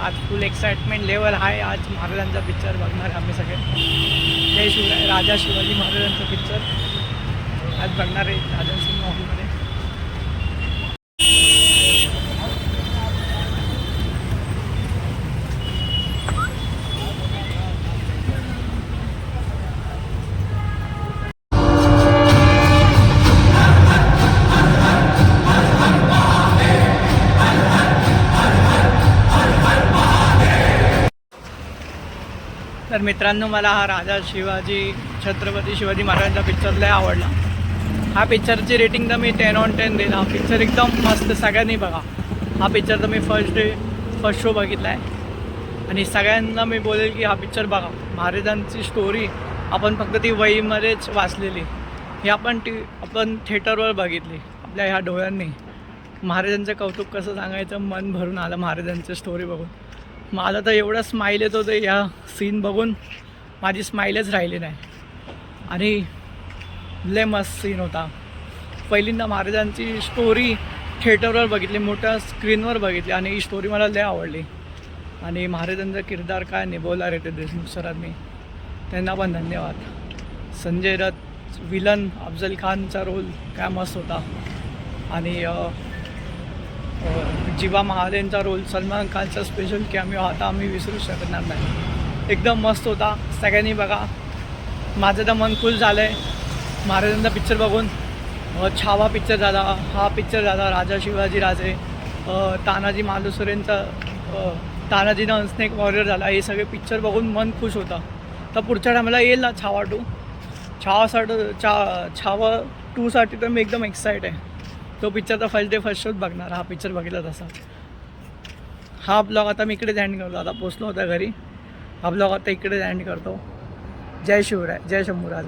आज फुल excitement level आहे. आज महाराजांचा पिक्चर बघणार आम्ही सगळे. जय शिवराय. राजा शिवाजी महाराजांचा पिक्चर आज बघणार आहे राजन सिनेमा हॉलमध्ये. तर मित्रांनो, मला हा राजा शिवाजी छत्रपती शिवाजी महाराजांचा पिक्चर लय आवडला. हा पिक्चरची रेटिंग तर मी 10/10 देईल. हा पिक्चर एकदम मस्त, सगळ्यांनी बघा. हा पिक्चर तर मी फर्स्ट शो बघितला आहे आणि सगळ्यांना मी बोलेल की हा पिक्चर बघा. महाराजांची स्टोरी आपण फक्त ती वहीमध्येच वाचलेली, ही आपण थिएटरवर बघितली आपल्या ह्या डोळ्यांनी. महाराजांचं कौतुक कसं सांगायचं, मन भरून आलं महाराजांची स्टोरी बघून. मला तर एवढा स्माईल येत होतं या सीन बघून, माझी स्माईलच राहिली नाही. आणि लय मस्त सीन होता. पहिल्यांदा महाराजांची स्टोरी थिएटरवर बघितली, मोठ्या स्क्रीनवर बघितली आणि ही स्टोरी मला लय आवडली. आणि महाराजांचा किरदार काय निभवला रे ते देशमुख सरांनी, त्यांना पण धन्यवाद. संजय दत्त विलन, अफजल खानचा रोल काय मस्त होता. आणि जीवा महादेंचा रोल, सलमान खानचा स्पेशल कॅमिओ आता आम्ही विसरू शकणार नाही. एकदम मस्त होता. सगळ्यांनी बघा. माझं तर मन खुश झालं आहे महाराजांचा पिक्चर बघून. छावा पिक्चर झाला, हा पिक्चर झाला, राजा शिवाजी राजे, तानाजी मालुसरेंचा तानाजी द अनस्नेक वॉरियर झाला. हे सगळे पिक्चर बघून मन खुश होता. तर पुढच्या टायमाला येईल ना छावा 2. छावा 2साठी तर मी एकदम एक्साइट आहे. तो पिक्चर तर फर्स्ट शोच बघणार. हा पिक्चर बघितला तसा. हा ब्लॉग आता मी इकडेच एंड करतो. आता पोचलो होता घरी. हा ब्लॉग आता इकडेच एंड करतो. जय शिवराय, जय शंभूराज.